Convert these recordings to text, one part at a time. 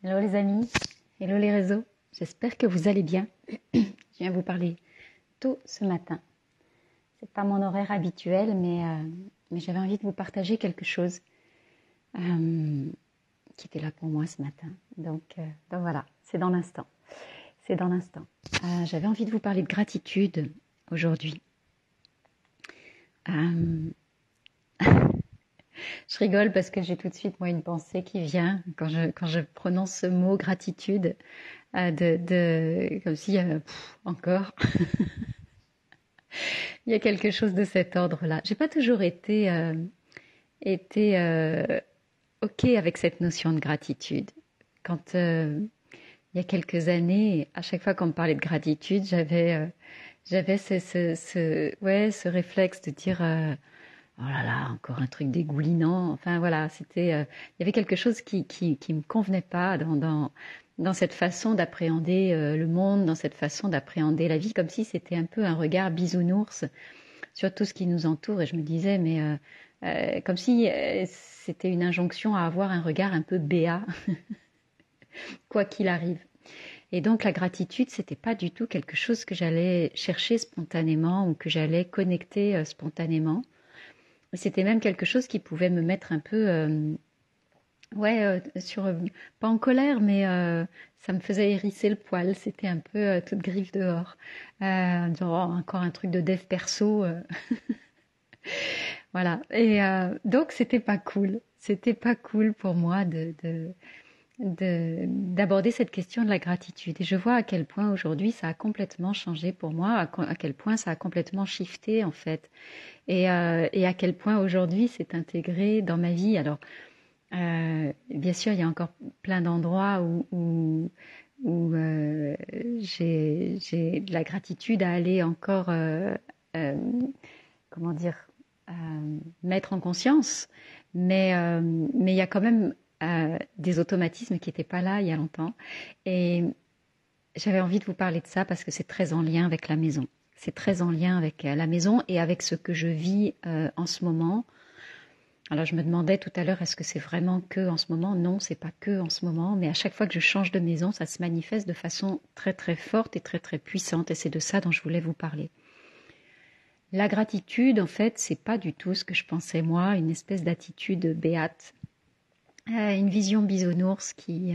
Hello les amis, hello les réseaux, j'espère que vous allez bien. Je viens vous parler tôt ce matin. C'est pas mon horaire habituel, mais j'avais envie de vous partager quelque chose qui était là pour moi ce matin. Donc voilà, c'est dans l'instant. C'est dans l'instant. J'avais envie de vous parler de gratitude aujourd'hui. Je rigole parce que j'ai tout de suite moi une pensée qui vient quand je prononce ce mot gratitude, comme si encore il y a quelque chose de cet ordre-là. J'ai pas toujours été ok avec cette notion de gratitude. Quand il y a quelques années, à chaque fois qu'on me parlait de gratitude, j'avais ce réflexe de dire oh là là, encore un truc dégoulinant. Enfin voilà, il y avait quelque chose qui me convenait pas dans cette façon d'appréhender le monde, dans cette façon d'appréhender la vie, comme si c'était un peu un regard bisounours sur tout ce qui nous entoure. Et je me disais, comme si c'était une injonction à avoir un regard un peu béat, quoi qu'il arrive. Et donc la gratitude, c'était pas du tout quelque chose que j'allais chercher spontanément ou que j'allais connecter spontanément. C'était même quelque chose qui pouvait me mettre un peu, pas en colère, mais ça me faisait hérisser le poil. C'était un peu toute griffe dehors. Genre, oh, encore un truc de dev perso. Voilà. Et donc, c'était pas cool. C'était pas cool pour moi d'aborder cette question de la gratitude. Et je vois à quel point aujourd'hui ça a complètement changé pour moi, à quel point ça a complètement shifté en fait. Et à quel point aujourd'hui c'est intégré dans ma vie. Alors, bien sûr, il y a encore plein d'endroits où j'ai de la gratitude à aller encore, euh, comment dire, mettre en conscience. Mais il y a quand même des automatismes qui n'étaient pas là il y a longtemps. Et j'avais envie de vous parler de ça parce que c'est très en lien avec la maison. C'est très en lien avec la maison et avec ce que je vis en ce moment. Alors je me demandais tout à l'heure, est-ce que c'est vraiment que en ce moment? Non, c'est pas que en ce moment, mais à chaque fois que je change de maison, ça se manifeste de façon très très forte et très très puissante, et c'est de ça dont je voulais vous parler. La gratitude, en fait, c'est pas du tout ce que je pensais moi, une espèce d'attitude béate, une vision bisounours qui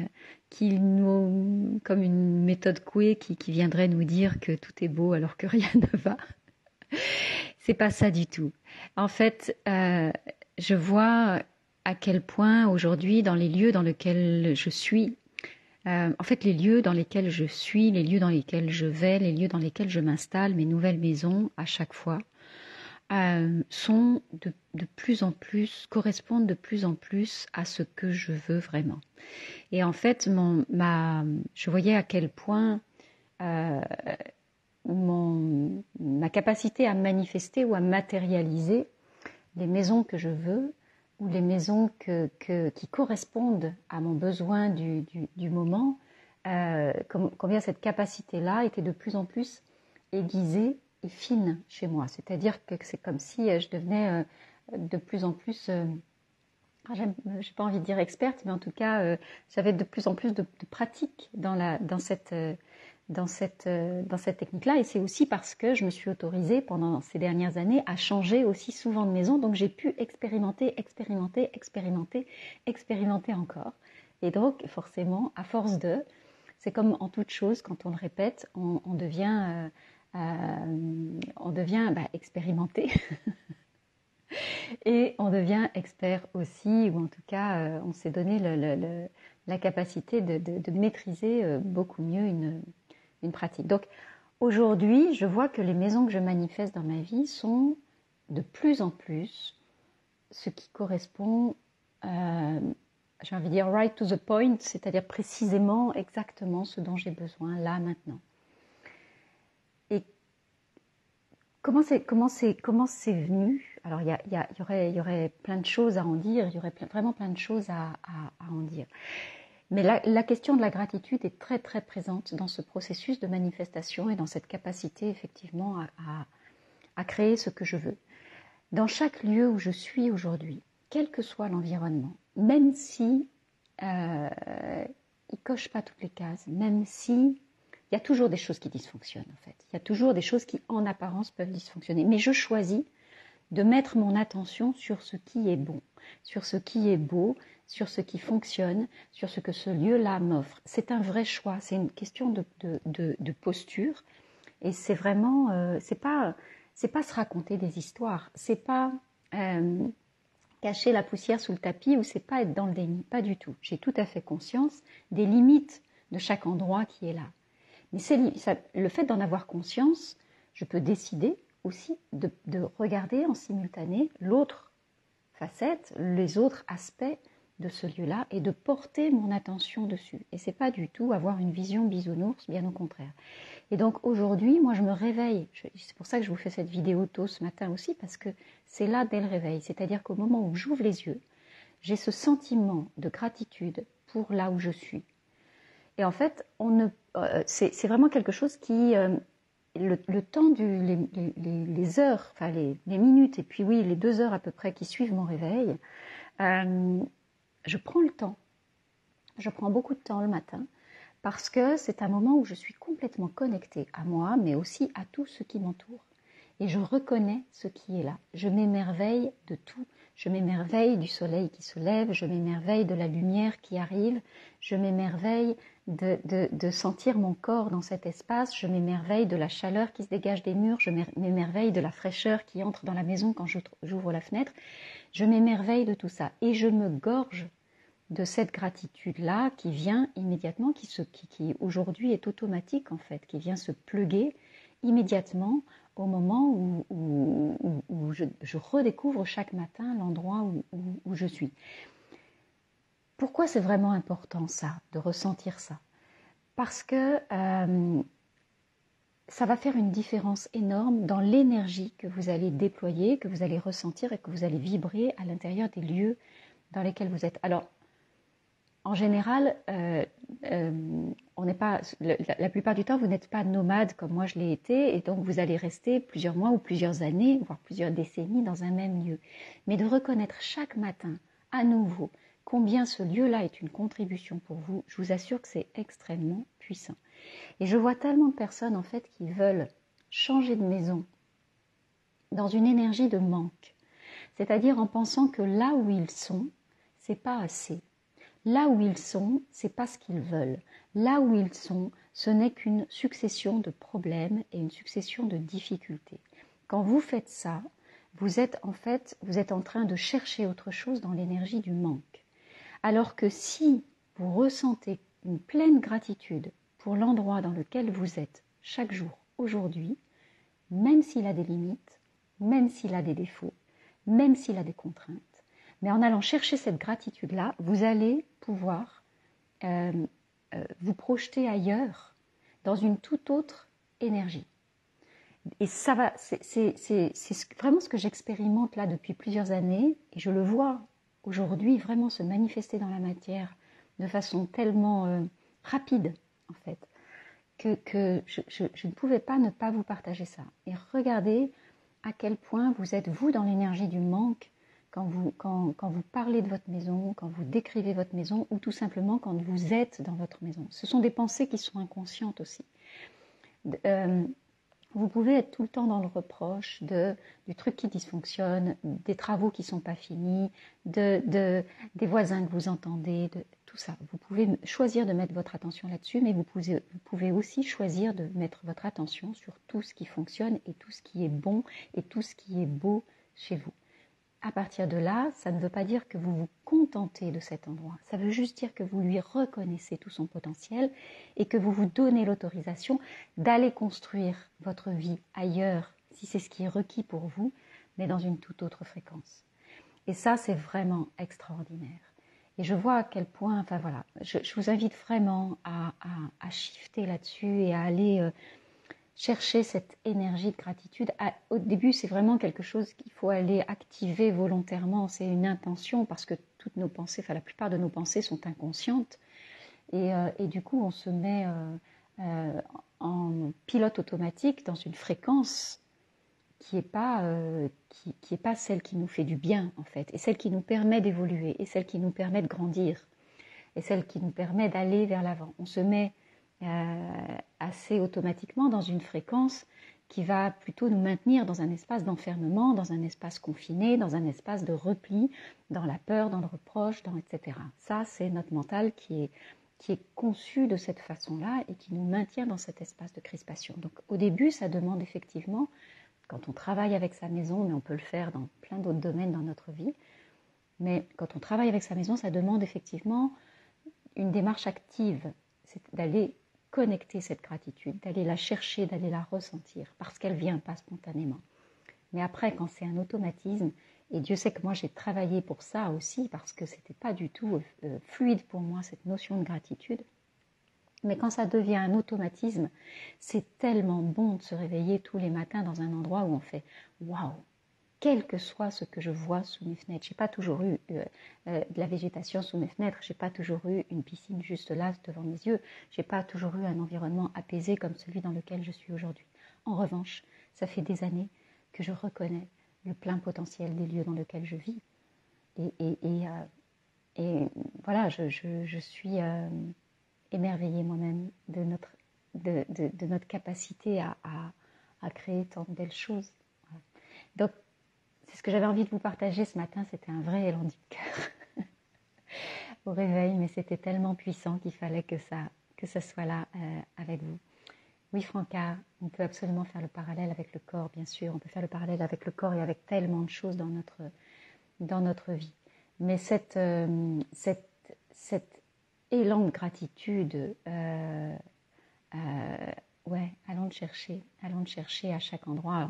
nous, comme une méthode Coué qui viendrait nous dire que tout est beau alors que rien ne va. C'est pas ça du tout. En fait, je vois à quel point aujourd'hui, dans les lieux dans lesquels je suis, en fait, les lieux dans lesquels je suis, les lieux dans lesquels je vais, les lieux dans lesquels je m'installe, mes nouvelles maisons, à chaque fois, sont de plus en plus, correspondent de plus en plus à ce que je veux vraiment. Et en fait, je voyais à quel point ma capacité à manifester ou à matérialiser les maisons que je veux ou les maisons qui correspondent à mon besoin du moment, combien cette capacité-là était de plus en plus aiguisée et fine chez moi. C'est-à-dire que c'est comme si je devenais de plus en plus, je n'ai pas envie de dire experte, mais en tout cas, j'avais de plus en plus de pratique dans cette technique-là. Et c'est aussi parce que je me suis autorisée pendant ces dernières années à changer aussi souvent de maison. Donc j'ai pu expérimenter encore. Et donc forcément, à force c'est comme en toute chose, quand on le répète, on devient expérimenté. Et on devient expert aussi, ou en tout cas, on s'est donné la capacité de maîtriser beaucoup mieux une pratique. Donc aujourd'hui, je vois que les maisons que je manifeste dans ma vie sont de plus en plus ce qui correspond, j'ai envie de dire right to the point, c'est-à-dire précisément, exactement ce dont j'ai besoin là, maintenant. Et comment c'est venu? Alors il y aurait plein de choses à en dire, il y aurait vraiment plein de choses à en dire. Mais la question de la gratitude est très très présente dans ce processus de manifestation et dans cette capacité effectivement à créer ce que je veux. Dans chaque lieu où je suis aujourd'hui, quel que soit l'environnement, même si il coche pas toutes les cases, même si il y a toujours des choses qui dysfonctionnent en fait. Il y a toujours des choses qui en apparence peuvent dysfonctionner. Mais je choisis de mettre mon attention sur ce qui est bon, sur ce qui est beau, sur ce qui fonctionne, sur ce que ce lieu-là m'offre. C'est un vrai choix, c'est une question de posture. Et c'est vraiment, c'est pas se raconter des histoires, c'est pas cacher la poussière sous le tapis ou c'est pas être dans le déni, pas du tout. J'ai tout à fait conscience des limites de chaque endroit qui est là. Mais le fait d'en avoir conscience, je peux décider aussi de regarder en simultané l'autre facette, les autres aspects de ce lieu-là et de porter mon attention dessus. Et c'est pas du tout avoir une vision bisounours, bien au contraire. Et donc aujourd'hui, moi je me réveille, c'est pour ça que je vous fais cette vidéo tôt ce matin aussi, parce que c'est là dès le réveil, c'est-à-dire qu'au moment où j'ouvre les yeux, j'ai ce sentiment de gratitude pour là où je suis. Et en fait, c'est vraiment quelque chose qui, le temps, les heures, enfin les minutes, et puis oui, les 2 heures à peu près qui suivent mon réveil, je prends le temps. Je prends beaucoup de temps le matin parce que c'est un moment où je suis complètement connectée à moi, mais aussi à tout ce qui m'entoure. Et je reconnais ce qui est là. Je m'émerveille de tout. Je m'émerveille du soleil qui se lève, je m'émerveille de la lumière qui arrive, je m'émerveille de sentir mon corps dans cet espace, je m'émerveille de la chaleur qui se dégage des murs, je m'émerveille de la fraîcheur qui entre dans la maison quand j'ouvre la fenêtre. Je m'émerveille de tout ça et je me gorge de cette gratitude-là qui vient immédiatement, qui aujourd'hui est automatique en fait, qui vient se pluguer immédiatement au moment où je redécouvre chaque matin l'endroit où je suis. Pourquoi c'est vraiment important ça, de ressentir ça? Parce que ça va faire une différence énorme dans l'énergie que vous allez déployer, que vous allez ressentir et que vous allez vibrer à l'intérieur des lieux dans lesquels vous êtes. Alors, en général, on n'est pas, la plupart du temps, vous n'êtes pas nomade comme moi je l'ai été, et donc vous allez rester plusieurs mois ou plusieurs années, voire plusieurs décennies dans un même lieu. Mais de reconnaître chaque matin, à nouveau, combien ce lieu-là est une contribution pour vous, je vous assure que c'est extrêmement puissant. Et je vois tellement de personnes en fait qui veulent changer de maison dans une énergie de manque, c'est-à-dire en pensant que là où ils sont, c'est pas assez. Là où ils sont, c'est pas ce qu'ils veulent. Là où ils sont, ce n'est qu'une succession de problèmes et une succession de difficultés. Quand vous faites ça, vous êtes en train de chercher autre chose dans l'énergie du manque. Alors que si vous ressentez une pleine gratitude pour l'endroit dans lequel vous êtes chaque jour, aujourd'hui, même s'il a des limites, même s'il a des défauts, même s'il a des contraintes, mais en allant chercher cette gratitude-là, vous allez pouvoir vous projeter ailleurs, dans une toute autre énergie. Et ça va, c'est vraiment ce que j'expérimente là depuis plusieurs années, et je le vois aujourd'hui vraiment se manifester dans la matière de façon tellement rapide, en fait, que je ne pouvais pas ne pas vous partager ça. Et regardez à quel point vous êtes, vous, dans l'énergie du manque, quand vous parlez de votre maison, quand vous décrivez votre maison, ou tout simplement quand vous êtes dans votre maison. Ce sont des pensées qui sont inconscientes aussi. Vous pouvez être tout le temps dans le reproche du truc qui dysfonctionne, des travaux qui ne sont pas finis, des voisins que vous entendez, de tout ça. Vous pouvez choisir de mettre votre attention là-dessus, mais vous pouvez aussi choisir de mettre votre attention sur tout ce qui fonctionne et tout ce qui est bon et tout ce qui est beau chez vous. À partir de là, ça ne veut pas dire que vous vous contentez de cet endroit. Ça veut juste dire que vous lui reconnaissez tout son potentiel et que vous vous donnez l'autorisation d'aller construire votre vie ailleurs, si c'est ce qui est requis pour vous, mais dans une toute autre fréquence. Et ça, c'est vraiment extraordinaire. Et je vois à quel point, enfin voilà, je vous invite vraiment à shifter là-dessus et à aller chercher cette énergie de gratitude. Au début, c'est vraiment quelque chose qu'il faut aller activer volontairement. C'est une intention parce que toutes nos pensées, enfin la plupart de nos pensées sont inconscientes. Et du coup, on se met en pilote automatique dans une fréquence qui n'est pas celle qui nous fait du bien en fait, et celle qui nous permet d'évoluer, et celle qui nous permet de grandir. et celle qui nous permet d'aller vers l'avant. On se met assez automatiquement dans une fréquence qui va plutôt nous maintenir dans un espace d'enfermement, dans un espace confiné, dans un espace de repli, dans la peur, dans le reproche, etc. Ça, c'est notre mental qui est conçu de cette façon-là et qui nous maintient dans cet espace de crispation. Donc au début, ça demande effectivement, quand on travaille avec sa maison, mais on peut le faire dans plein d'autres domaines dans notre vie, mais quand on travaille avec sa maison, ça demande effectivement une démarche active, c'est d'aller connecter cette gratitude, d'aller la chercher, d'aller la ressentir, parce qu'elle ne vient pas spontanément. Mais après, quand c'est un automatisme, et Dieu sait que moi j'ai travaillé pour ça aussi, parce que ce n'était pas du tout fluide pour moi, cette notion de gratitude, mais quand ça devient un automatisme, c'est tellement bon de se réveiller tous les matins dans un endroit où on fait « Waouh !» Quel que soit ce que je vois sous mes fenêtres. Je n'ai pas toujours eu de la végétation sous mes fenêtres, je n'ai pas toujours eu une piscine juste là devant mes yeux, je n'ai pas toujours eu un environnement apaisé comme celui dans lequel je suis aujourd'hui. En revanche, ça fait des années que je reconnais le plein potentiel des lieux dans lesquels je vis. Et voilà, je suis émerveillée moi-même de notre capacité à créer tant de belles choses. Voilà. Donc, c'est ce que j'avais envie de vous partager ce matin, c'était un vrai élan du cœur au réveil, mais c'était tellement puissant qu'il fallait que ça soit là avec vous. Oui, Franca, on peut absolument faire le parallèle avec le corps, bien sûr, on peut faire le parallèle avec le corps et avec tellement de choses dans notre vie. Mais cet élan de gratitude, ouais, allons le chercher à chaque endroit.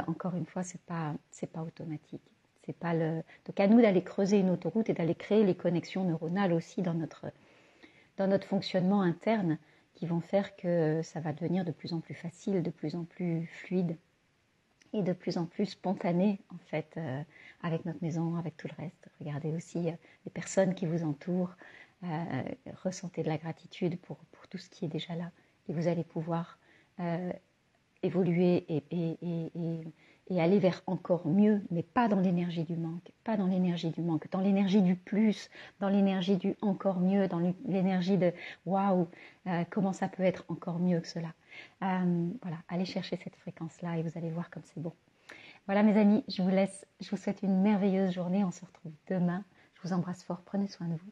Encore une fois, c'est pas automatique. C'est pas Donc à nous d'aller creuser une autoroute et d'aller créer les connexions neuronales aussi dans notre fonctionnement interne qui vont faire que ça va devenir de plus en plus facile, de plus en plus fluide et de plus en plus spontané en fait avec notre maison, avec tout le reste. Regardez aussi les personnes qui vous entourent, ressentez de la gratitude pour tout ce qui est déjà là et vous allez pouvoir évoluer et aller vers encore mieux, mais pas dans l'énergie du manque, dans l'énergie du plus, dans l'énergie du encore mieux, dans l'énergie de waouh, comment ça peut être encore mieux que cela. Voilà, allez chercher cette fréquence-là et vous allez voir comme c'est bon. Voilà mes amis, je vous laisse, je vous souhaite une merveilleuse journée, on se retrouve demain. Je vous embrasse fort, prenez soin de vous